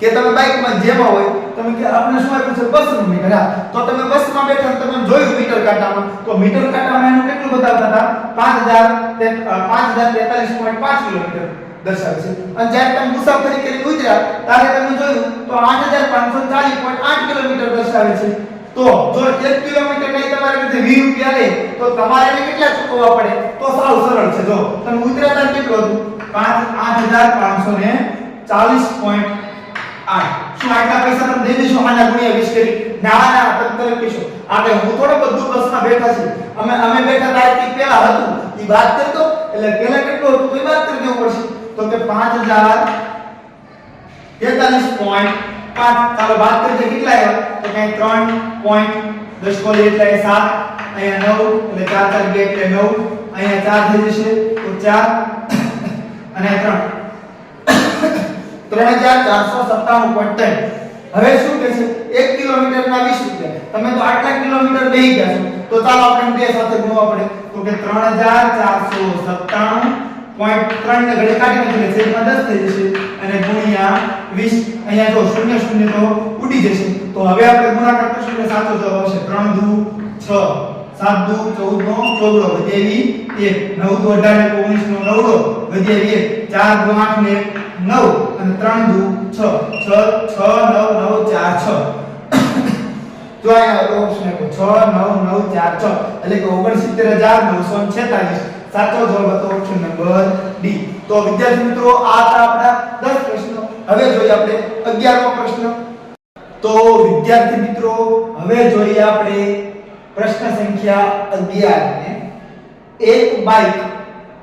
કે તમે બાઇકમાં જેમાં હોય તમે કે આપણે શું આપ્યું છે? બસનું મીટર. હા, તો તમે બસમાં બેઠા તમે જોયું મીટર કાંટામાં તો મીટર કાંટામાં એનું કેટલું બતાવતા હતા? 5043.5 કિલોમીટર દર્શાવે છે. અને જ્યારે તમે મુસાફરી કરી ઉતર્યા ત્યારે તમે જોયું તો 8540.8 કિલોમીટર દર્શાવે છે. તો જો 1 કિલોમીટર નહીં તમારે રીતે 20 રૂપિયા લે તો તમારે એને કેટલા ચૂકવવા પડે? તો સાવ સરળ છે. જો તમે ઉતર્યા ત્યારે કેટલું હતું? 8540.8. શું આટલા પૈસા તમે દઈ દેશો આના ગુણ્યા 20 કરી? ના ના, તમે તરત કહેશો આપણે હું થોડો બધું બસમાં બેઠા છે. અમે બેઠા તારીખ પહેલા હતું ઈ વાત કરી દો. એટલે પહેલા કેટલું હતું તો ઈ વાત કરી દેવું પડશે. તો કે 5043.5. ચાલો વાત કરીએ કેટલા આવ્યા? તો કે 3.10 કોલી એટલે 7. અહીંયા 9 એટલે 4 4 2 એટલે 9. અહીંયા 4 થઈ જશે તો 4 અને 3 3457.3. હવે શું કહે છે? 1 કિલોમીટરના 20 રૂપિયા. તમે તો આટલા કિલોમીટર બેહી ગયા છો તો ચાલો આપણે બે સાથે ગુણવા પડે. તો કે 3497.3 ને ઘડે કાઢી નાખીએ છેદમાં 10 થઈ જશે અને ગુણ્યા 20. અહીંયા જો 0 તો ઉડી જશે. તો હવે આપણે ગુણાકાર કરશું એટલે સાચો જવાબ આવશે 3 દુ 6 7 દુ 14 નો 14 વધેવી 1 9 દુ 18 ને 19 નો 9 વધેવી 1 4 દુ 8 ને 9 અને 3 દુ 6 6 9 9 4 6. જો અહીંયા ઓપ્શન આપો 6 9 9 4 6 એટલે કે 69946. સાચો જવાબ હતો ઓપ્શન નંબર ડી. તો વિદ્યાર્થી મિત્રો આ હતા આપણા 10 પ્રશ્નો. હવે જોઈએ આપણે 11મો પ્રશ્ન. તો વિદ્યાર્થી મિત્રો હવે જોઈએ આપણે પ્રશ્ન સંખ્યા 11 ને. એક બાઇક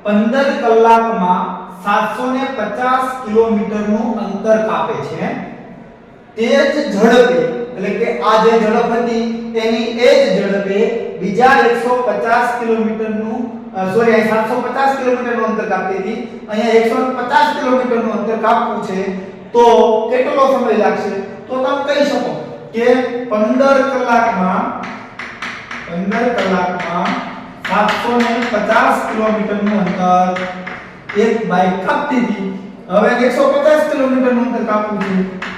15 કલાકમાં 750 કિલોમીટરનું અંતર કાપે છે. તે જ ઝડપે એટલે કે આ જે ઝડપ હતી એની એ જ ઝડપે બીજા 150 કિલોમીટરનું સોરી 750 કિલોમીટરનું અંતર કાપતી હતી, અહીંયા 150 કિલોમીટરનું અંતર કાપવું છે તો કેટલો સમય લાગશે? તો તમે કહી શકો કે 15 કલાકમાં 750 કિલોમીટરનું અંતર એક બાઇક કાપતી હતી. હવે 150 કિલોમીટરનું અંતર કાપવું છે,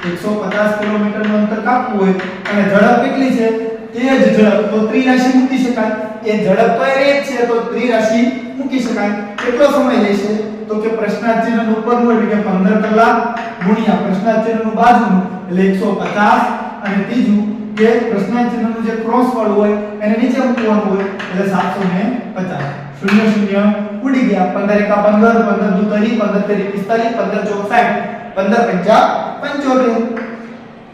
150 કિલોમીટરનું અંતર કાપવું હોય અને ઝડપ કેટલી છે? તે જ ઝડપ, તો ત્રિરાશિ મૂકી શકાય. એ ઝડપ તો એ જ છે તો ત્રિરાશિ મૂકી શકાય. કેટલો સમય લેશે? તો કે પ્રશ્નાર્થ ચિહ્નનું ઉપરનું એટલે કે 15 કલાક ગુણ્યા પ્રશ્નાર્થ ચિહ્નનું બાજુનું એટલે 150 અને ત્રીજું કે પ્રશ્નાર્થ ચિહ્નનું જે ક્રોસ વાળું હોય એને નીચે મૂકવાનું હોય એટલે 750. શૂન્ય શૂન્ય ઉડી ગયા. 15 એકા 15, 15 દુ 30, 15 તેરી 45, 15 ચોક 60, 15 પંચા 75.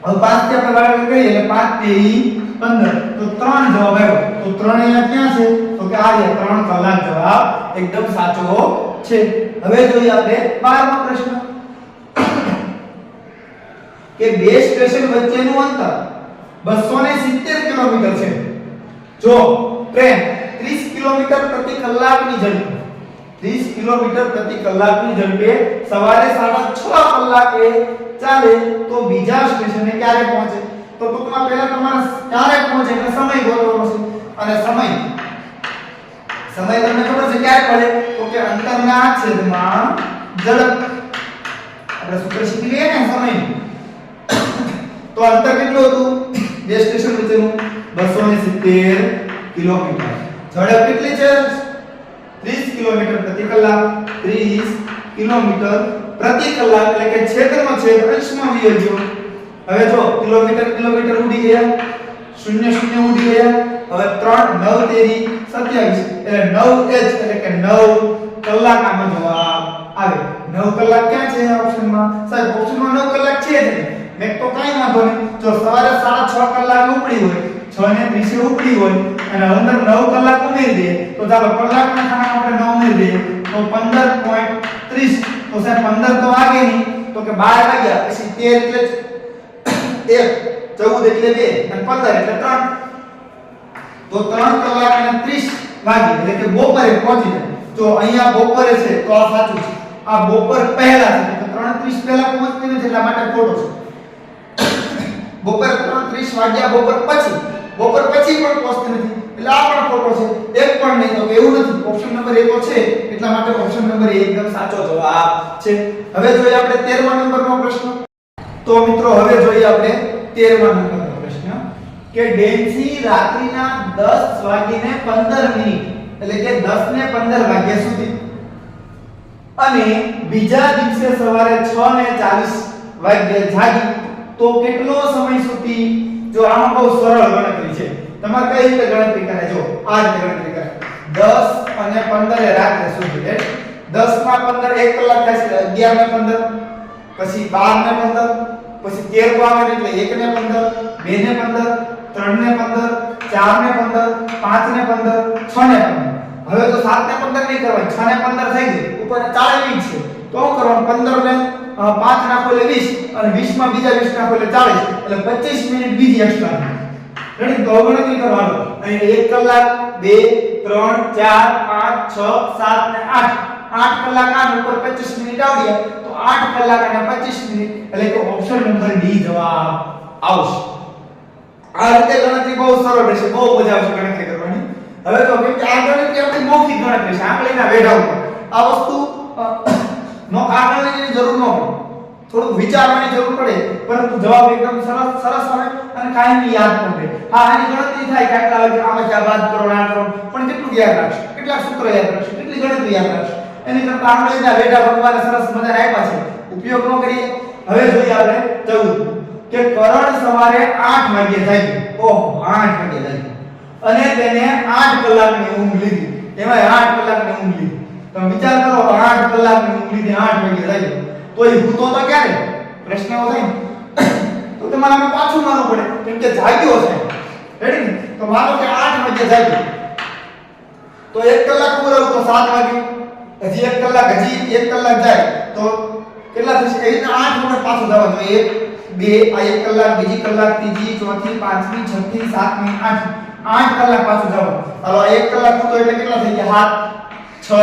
હવે 5 થી આપણે ભાગાકાર કરીએ એટલે 5 તેરી 15 તો 3 જવાબ આવ્યો. તો 3 અહીંયા ક્યાં છે? તો કે આ 3 કલાક જવાબ એકદમ સાચો છે. હવે જોઈએ આપણે 12મો પ્રશ્ન કે બે સ્ટેશન વચ્ચેનું અંતર 270 કિલોમીટર છે. જો ટ્રેન 30 કિલોમીટર પ્રતિ કલાકની ઝડપે 30 કિલોમીટર પ્રતિ કલાકની ઝડપે સવારે 6:30 કલાકે ચાલે તો બીજા સ્ટેશને ક્યારે પહોંચે? તો ટૂંકમાં પહેલા તમારે ક્યારે પહોંચે એટલે સમય ગોતવાનો છે. અને સમય તમને ખબર છે ક્યારે પડે? તો કે અંતરના છેદમાં ઝડપ. આપણે સૂત્ર શીખી ગયા ને સમયનું. તો અંતર કેટલું હતું બે સ્ટેશન વચ્ચેનું? 270 કિલોમીટર. ઝડપ કેટલી છે? 30 કિલોમીટર પ્રતિ કલાક. 30 કિલોમીટર પ્રતિ કલાક એટલે કે છેદનો છેદ અંશમાં વિભાજ્યો. હવે જો કિલોમીટર ઉડી ગયા, શૂન્ય શૂન્ય ઉડી ગયા. હવે 3 9 તેરી 27 એટલે 9h એટલે કે 9 કલાક આનો જવાબ આવે. 9 કલાક ક્યાં છે ઓપ્શનમાં? સાહેબ ઓપ્શનમાં 9 કલાક છે જ નહીં. મેં તો કાઈ વાંધો નહીં. જો સવારે 6:30 કલાક ઉપડી હોય, 6:30 ઉપડી હોય અને અંદર 9 કલાક ઉમેરી દે તો ચાલો કલાકના ખાના આપણે 9 ઉમેરી દઈએ તો 15.30. તો સાહેબ 15 તો વાગે નહીં તો કે 12 વાગ્યા પછી 13 એટલે 1 14 એટલે 2 અને 15 એટલે 3. તો 3 કલાક અને 30 વાગે એટલે કે બપોરે પહોંચી જાય. જો અહીંયા બપોરે છે તો આ સાચું છે. આ બપોર પહેલા છે તો 3:30 પહેલા પહોંચતી નથી એટલા માટે ખોટો છે. બપોર 3:30 વાગ્યા બપોર પછી પણ પહોંચતી નથી એટલે આ પણ ખોટો છે. એક પણ નહીં તો એવું નથી. ઓપ્શન નંબર 1 છે એટલા માટે ઓપ્શન નંબર 1 એકદમ સાચો જવાબ છે. હવે જોઈએ આપણે 13મા નંબરનો પ્રશ્ન. તો મિત્રો હવે જોઈએ આપણે 13મા નંબરનો પ્રશ્ન કે ડેન્સી રાત્રિના 10:15 એટલે કે 10:15 વાગ્યા સુધી અને બીજા દિવસે સવારે 6:40 વાગ્યે જાગી તો કેટલો સમય સુધી? જો આમાં બહુ સરળ ગણતરી છે. તમારે કઈ રીતે ગણતરી કરે? જો આ રીતે ગણતરી કરે. 10 અને 15 એ રાત્રે સુધી એટલે 10 માં 15 1 કલાક થાય છે. 11 ને 15 પછી 12 ને 15 પછી 13 તો આવે એટલે 1 ને 15 2 ને 15 3 ને 15 4 ને 15 5 ને 15 6 ને 15. હવે તો 7 ને 15 નહીં કરવાનું, 6 ને 15 થઈ ગઈ. ઉપર 4 મિનિટ છે તો શું કરવાનું? 15 ને 5 નાખો એટલે 20 અને 20 માં બીજા 20 નાખો એટલે 40 એટલે 25 મિનિટ બીજી એક્સ્ટ્રા. રેડી? તો ગણતરી કરવાનો. અહીં 1 કલાક 2 3 4 5 6 7 ને 8 કલાક આન ઉપર 25 મિનિટ આવ્યા તો 8 કલાક અને 25 મિનિટ એટલે કે ઓપ્શન નંબર ડી જવાબ આવશે. આ રીતે ગણતરી બહુ સરળ રહેશે, બહુ મજા આવશે ગણતરી કરવાની. હવે તો કેમ કે આ ગણતરી આપણી મૌખિક ગણતરી છે, આંકડીના વેઢા ઉપર. આ વસ્તુ નો આંકડાની જરૂર ન પડે, થોડું વિચારવાની જરૂર પડે, પરંતુ જવાબ એકદમ સરસ આવે અને કાયમી યાદ પણ રહે. હા, આની ગણતરી થાય કે આટલા વાગે આમાં ક્યાં બાદ કરો આ કરો, પણ કેટલું યાદ રાખશે, કેટલા સૂત્ર યાદ રાખશે, કેટલી ગણતરી યાદ રાખશે? એની કરતા આંકડાના વેઢા ભગવાને સરસ મજાના આપ્યા છે, ઉપયોગ ન કરીએ. હવે જોઈએ આપણે 14 કે કરણ સવારે 8 વાગે જાગ્યો. ઓહો, 8 વાગે જાગ્યો અને તેને 8 કલાકની ઊંઘ લીધી. એમાં 8 કલાકની ઊંઘ લીધી. તમે વિચાર કરો, 8 કલાકની ઊંઘ લીધી, 8 વાગે જાગ્યો તો એ ભૂતો તો ક્યારે? પ્રશ્ન એવો થાય તો તમારે આમાં પાછું મારવું પડે કેમ કે જાગ્યો છે. રેડી ને? તો માનો કે 8 વાગે જાગ્યો તો 1 કલાક પૂરો તો 7 વાગે, હજી 1 કલાક જાય તો કેટલા થશે? એ રીતે 8 વખત પાછું જવા જોઈએ. 1 2 આ 1 કલાક બીજી કલાક ત્રીજી ચોથી પાંચમી છઠ્ઠી સાતમી આઠમી 8 કલાક પાછું જાવ હાલો આ 1 કલાક તો એટલે કેટલા થઈ ગયા 7 6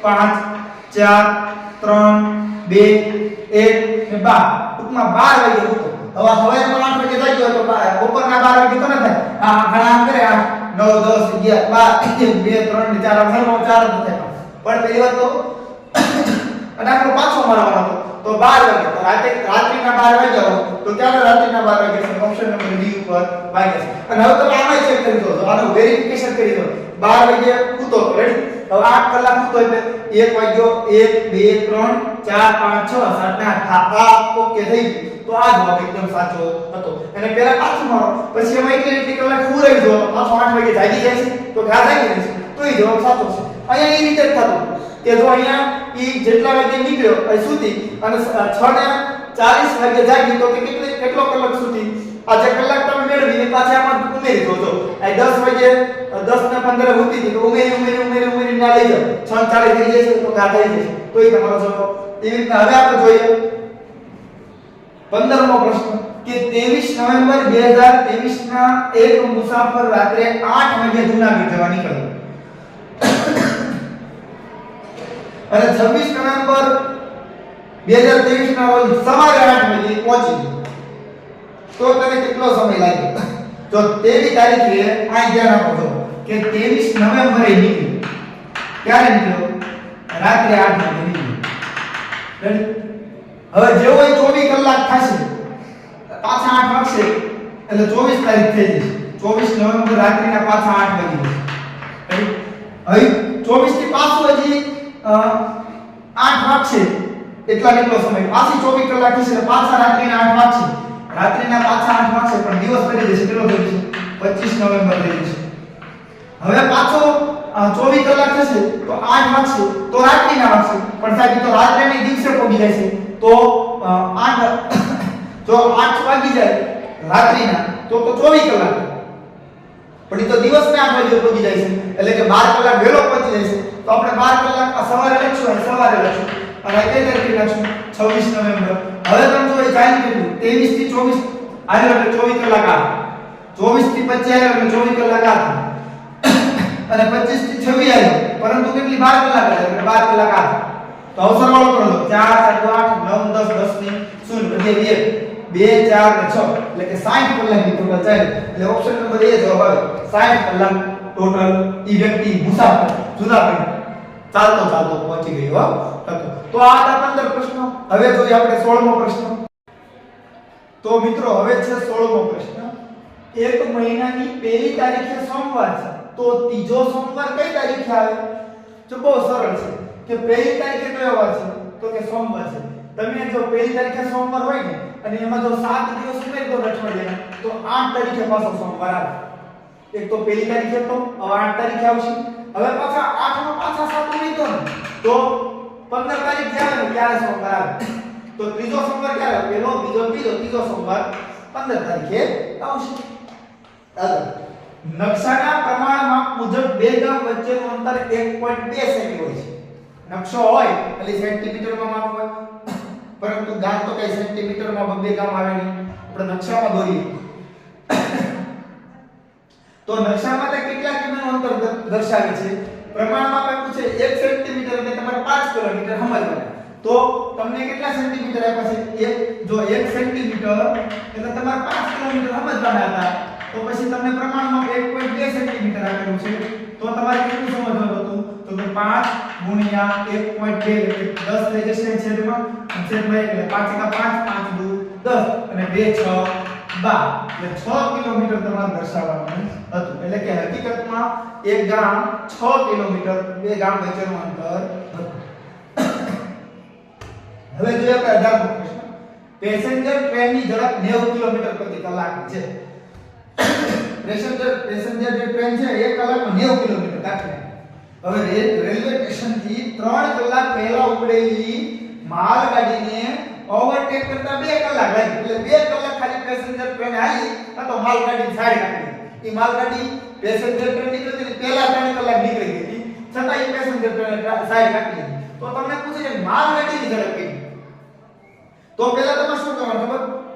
5 4 3 2 1 ને 12 ટૂંકમાં 12 વાગે ઉઠો હવે સવારમાં 8 વાગે જાગ્યો તો બપોરના 12 વાગે તો ન થાય આ ઘણા આમ કરે 8 9 10 11 12 1 2 3 4 આમ 4 ન થાય પણ પહેલી વાત તો અને આપણો પાછો મારવાનો તો 12 વાગે તો રાત્રિના 12 વાગ્યા તો ત્યારે રાત્રિના 12 વાગે છે ઓપ્શન નંબર ડી ઉપર વાગ્યા છે અને હવે તમે આમાં ચેક કરી દો આનું વેરિફિકેશન કરી દો 12 વાગે ઉઠો રેડી હવે 8 કલાક ઉઠો એટલે 1 વાગ્યો 1 2 3 4 5 6 7 8 આ ઓકે થઈ ગયું તો આ જવાબ એકદમ સાચો હતો અને પહેલા પાછું મારો પછી એમાં એટલી કલાક પૂરાઈ દો પાછો 8 વાગે જાગી જાય છે તો ઘા જાગી જાય છે તો એ જવાબ સાચો છે અહીંયા એ રીતે જ થતું કે જો અહીંયા ઈ જેટલા વાગે નીકળ્યો અહીં સુધી અને 6:40 વાગે જાગી તો કે કેટલો કલાક સુધી આ જે કલાક તમે મેળવીને પાછા આમાં ઉમેરી દો જો આ 10 વાગે 10 ને 15 હોતી હતી તો ઉમેરી ના લઈ જાઓ 6:40 થઈ જશે તો ઘા થઈ જશે તો એ તમારો જવાબ એવી રીતના હવે આપણે જોઈએ 15મો પ્રશ્ન કે 23 નવેમ્બર 2023 ના એક મુસાફર રાત્રે 8 વાગે જૂનાગઢ જવા નીકળ્યો અને 26 નવેમ્બર 2023 ના રોજ સવારે 8 વાગે પહોંચી તો તને કેટલો સમય લાગ્યો જો તેવી તારીખે આ ધ્યાન આપો કે 23 નવેમ્બરે નીકળ્યો ક્યારે નીકળ્યો રાત્રે 8 વાગે નીકળ્યો હવે જેવો 24 કલાક થશે પાછા 8 વાગશે એટલે 24 તારીખ થઈ જશે 24 નવેમ્બર રાત્રિના પાછા 8 વાગી જશે હવે 24 થી પાછું હજી 8 વાગશે એટલા કેટલો સમય પાછી 24 કલાક થશે એટલે પાછા રાત્રિના 8 વાગશે રાત્રિના પાછા 8 વાગશે પણ દિવસ કરી જશે કેટલો થઈ જશે 25 નવેમ્બર થઈ જશે હવે પાછો 24 કલાક થશે તો 8 વાગશે તો રાત્રિના વાગશે પણ સાહેબ તો રાત્રિના દિવસે પહોંચી જશે તો 8 જો 8 વાગી જાય રાત્રિના તો 24 કલાક પણ તો દિવસના 8 વાગે પહોંચી જાય છે એટલે કે 12 કલાક વહેલો પહોંચી જાય છે તો આપણે 12 કલાક સવારે લખશું અને સવારે લખશું અને કઈ તારીખે લખશું 26 નવેમ્બર હવે તમે જો એ જાણી લીધું 23 થી 24 આવ્યો એટલે 24 કલાક આ 24 થી 25 આવ્યો એટલે 24 કલાક આ અને 25 થી 26 આવ્યો પરંતુ કેટલી 12 કલાક આવે એટલે 12 કલાક આ તો સરવાળો કરો 4 7 8 9 10 10 ની 0 એટલે 2 4 ને 6 એટલે કે 60 કલાકની ટોટલ ચાલે એટલે ઓપ્શન નંબર એ જવાબ આવે 60 કલાક ટોટલ ઈ વ્યક્તિ મુસાફર જૂનાગઢ ચાલતો પહોંચી ગયો હતો તો આ હતા 15 પ્રશ્નો હવે જોઈએ આપણે 16મો પ્રશ્ન તો મિત્રો હવે છે 16મો પ્રશ્ન એક મહિનાની પહેલી તારીખે સોમવાર છે તો ત્રીજો સોમવાર કઈ તારીખે આવે તો બહુ સરળ છે કે પહેલી તારીખે કયો વાર છે તો કે સોમવાર છે તમે જો પહેલી તારીખે સોમવાર હોય ને અને એમાં જો 7 દિવસ ઉમેરી દો અઠવાડિયાના તો 8 તારીખે પાછો સોમવાર આવે એક તો પહેલી તારીખે તો હવે 8 તારીખે આવશે હવે પાછા 8 માં પાછા 7 ઉમેરી દો ને તો 15 તારીખ આવે ને ત્યારે સોમવાર આવે તો ત્રીજો સોમવાર ક્યારે પહેલો બીજો ત્રીજો સોમવાર 15 તારીખે આવશે નકશાના પ્રમાણમાં મુજબ બે ગામ વચ્ચેનું અંતર 1.2 સેમી હોય છે નકશો હોય એટલે સેન્ટીમીટરમાં માપ હોય પરંતુ ગામ તો કઈ સેન્ટીમીટરમાં બે ગામ આવે નહીં આપણે નકશામાં દોરીએ તો નકશામાં તે કેટલા કિલોમીટરનું અંતર દર્શાવે છે પ્રમાણમાં આપણે પૂછે 1 સેન્ટીમીટર એટલે તમારે 5 કિલોમીટર સમજવાનું તો તમને કેટલા સેન્ટીમીટર આપ્યા છે જો 1 સેન્ટીમીટર એટલે તમારે 5 કિલોમીટર સમજવાના હતા તો પછી તમને પ્રમાણમાં 1.2 સેન્ટીમીટર આપેલું છે તો તમારે કેટલું સમજવાનું હતું તો કે 5 ગુણ્યા 1.2 એટલે 10 થઈ જશે છેદમાં એટલે 5 * 5 = 10 અને 2 6 12 એટલે 6 કિલોમીટર તમારે દર્શાવવાનું હતું એટલે કે હકીકતમાં એક ગામ 6 કિલોમીટર બે ગામ વચ્ચેનું અંતર હતું હવે જોઈએ આપણે 18મો પ્રશ્ન પેસેન્જર ટ્રેનની ઝડપ 90 કિલોમીટર પ્રતિ કલાક છે પેસેન્જર જે ટ્રેન છે 1 કલાકમાં 90 કિલોમીટર કાઢે હવે રેલવે સ્ટેશન થી 3 કલાક પહેલા ઉપડેલી માલગાડીને ઓવરટેક કરતા 2 કલાક લાગી એટલે 2 કલાક ખાલી પેસેન્જર ટ્રેન હાલી તો માલગાડી સાઈડ નાખી ઈ માલગાડી પેસેન્જર ટ્રેન નીકળતી પહેલા 3 કલાક નીકળી ગઈ છતાં ઈ પેસેન્જર ટ્રેન સાઈડ નાખી તો તમને પૂછે છે માલગાડીની ઝડપ કેટલી તો પહેલા તમે શું કરવાનું ખબર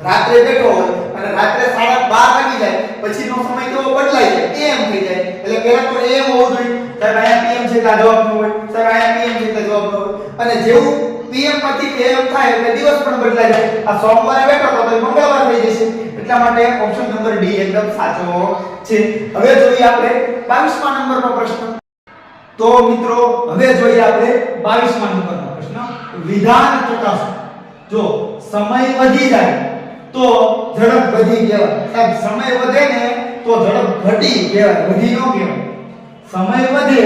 રાત્રે બેઠો હોય અને રાત્રે 12:30 વાગી જાય પછીનો સમય કેવો બદલાય છે એમ થઈ જાય એટલે પહેલા તો એમ હોવું જોઈએ સાહેબ અહીંયા પીએમ છે એટલે જવાબ ન હોય સાહેબ અહીંયા પીએમ છે એટલે જવાબ ન હોય અને જેવું પીએમ માંથી એમ થાય એટલે દિવસ પણ બદલાઈ જાય આ સોમવારે બેઠો તો મંગળવાર થઈ જશે એટલા માટે ઓપ્શન નંબર ડી એકદમ સાચો છે હવે જોઈએ આપણે 22મા નંબરનો પ્રશ્ન તો મિત્રો હવે જોઈએ આપણે 22મા નંબરનો પ્રશ્ન વિધાન ચકાસો જો સમય વધી જાય તો ઝડપ વધી કહેવાય સાહેબ સમય વધે ને તો ઝડપ ઘટી કહેવાય વધી નો કહેવાય સમય વધે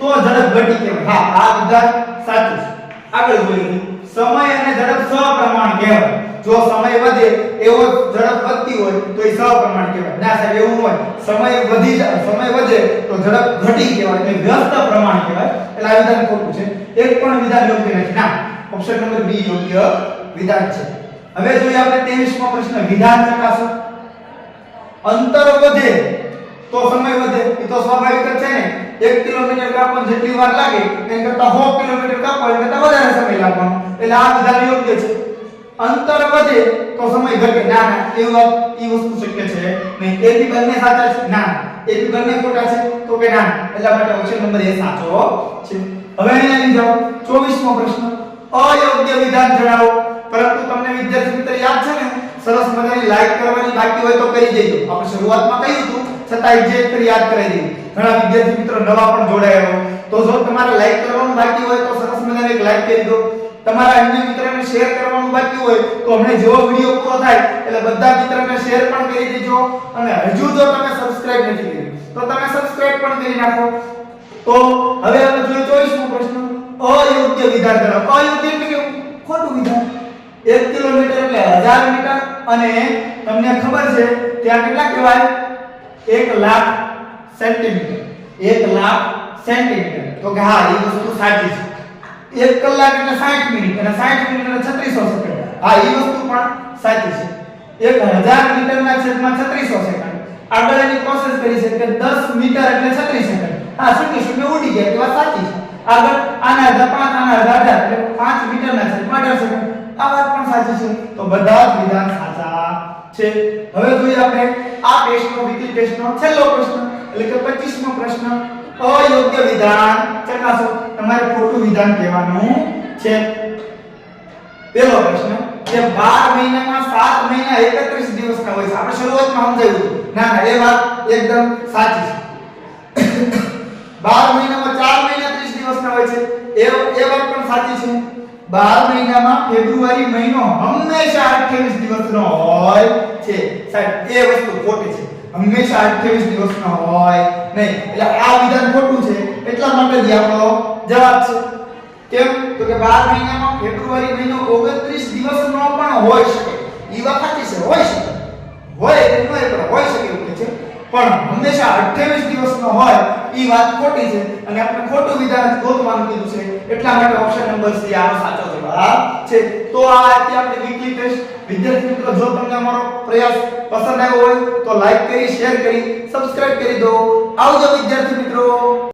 તો ઝડપ ઘટી કહેવાય હા આ વિધાન સાચું છે આગળ જોઈએ સમય અને ઝડપ સપ્રમાણ કહેવાય જો સમય વધે એવો ઝડપ વધતી હોય તો એ સપ્રમાણ કહેવાય ના સાહેબ એવું હોય સમય વધે તો ઝડપ ઘટી કહેવાય એટલે વ્યસ્ત પ્રમાણ કહેવાય એટલે આ વિધાન ખોટું છે એક પણ વિધાન યોગ્ય નથી ના ઓપ્શન નંબર બી યોગ્ય વિધાન છે હવે જોઈએ આપણે 23મો પ્રશ્ન વિધાન ચકાસો અંતર વધે તો સમય વધે એ તો સ્વાભાવિક જ છે ને 1 કિલોમીટર કાપવા જેટલી વાર લાગે એના કરતા 100 કિલોમીટર કાપવા એના કરતા વધારે સમય લાગવાનો એટલે આ વિધાન યોગ્ય છે અંતર વધે તો સમય ઘટે ના ના એ વસ્તુ શક્ય છે નહીં એ બી બંને સાચા છે ના એ બી બંને ખોટા છે તો કે ના એટલા માટે ઓપ્શન નંબર એ સાચો છે હવે અહીંયા લઈ જાઓ 24મો પ્રશ્ન અયોગ્ય વિધાન જણાવો પરંતુ તમને વિદ્યાર્થી મિત્ર યાદ છે ને સરસ મજાની લાઈક કરવાની બાકી હોય તો કરી દેજો આપણે શરૂઆતમાં કહ્યું હતું છતાં જે ફરી યાદ કરાવી દીધું ઘણા વિદ્યાર્થી મિત્રો નવા પણ જોડાયા હોય તો જો તમારે લાઈક કરવાનું બાકી હોય તો સરસ મજાની એક લાઈક કરી દો તમારા અન્ય મિત્રોને શેર કરવાનું બાકી હોય તો હમણે જેવો વિડિયો પૂરો થાય એટલે બધા મિત્રોને શેર પણ કરી દેજો અને હજુ જો તમે સબસ્ક્રાઇબ નથી કર્યું તો તમે સબસ્ક્રાઇબ પણ કરી નાખો તો હવે આપણે જોઈએ 24મો પ્રશ્ન અયોગ્ય વિધાન જણાવો અયોગ્ય એટલે કે ખોટું વિધાન 1 કિલોમીટર એટલે 1000 મીટર અને તમને ખબર છે ત્યાં કેટલા કહેવાય 1,00,000 સેન્ટીમીટર 1,00,000 સેન્ટીમીટર તો કે હા એ વસ્તુ સાચી છે 1 કલાક એટલે 60 મિનિટ અને 60 મિનિટ એટલે 3600 સેકન્ડ હા એ વસ્તુ પણ સાચી છે 1000 મીટરના છેદમાં 3600 સેકન્ડ આગળ એની પ્રોસેસ કરી છે કે 10 મીટર એટલે 36 સેકન્ડ હા શૂન્ય ઉડી ગયા એ વાત સાચી છે આગળ આના અડધા 5 આના અડધા 18 એટલે 5 મીટરના છેદમાં 18 સેકન્ડ આ વાત પણ સાચી છે તો બધા જ વિધાન સાચા છે હવે જોઈએ આપણે આ ટેસ્ટનો વીકલી ટેસ્ટનો છેલ્લો પ્રશ્ન એટલે કે 25મો પ્રશ્ન અયોગ્ય વિધાન ચકાસો તમારે ખોટું વિધાન કહેવાનું છે પહેલો પ્રશ્ન કે 12 મહિનામાં 7 મહિના 31 દિવસના હોય છે આપણે શરૂઆતમાં સમજાવ્યું ના ના એ વાત એકદમ સાચી છે 12 મહિનામાં 4 મહિના 30 દિવસના હોય છે એ વાત પણ સાચી છે 12 મહિનામાં ફેબ્રુઆરી મહિનો હંમેશા 28 દિવસનો હોય છે સાહેબ એ વસ્તુ ખોટી છે હંમેશા 28 દિવસનો હોય નહીં એટલે આ વિધાન ખોટું છે એટલા માટે જ આપણો જવાબ છે કેમ તો કે 12 મહિનામાં ફેબ્રુઆરી મહિનો 29 દિવસનો પણ હોઈ શકે એ વાત સાચી છે હોઈ શકે હોય કે ન હોય પણ હોઈ શકે એવું છે પણ હંમેશા 28 દિવસનો હોય ઈ વાત ખોટી છે અને આપણે ખોટું વિધાન ગોતવાનું કીધું છે એટલા માટે ઓપ્શન નંબર સી આનો સાચો જવાબ છે તો આ હતી આપણી વીકલી ટેસ્ટ વિદ્યાર્થી મિત્રો જો તમને અમારો પ્રયાસ પસંદ આવ્યો હોય તો લાઈક કરી શેર કરી સબસ્ક્રાઇબ કરી દો આવજો વિદ્યાર્થી મિત્રો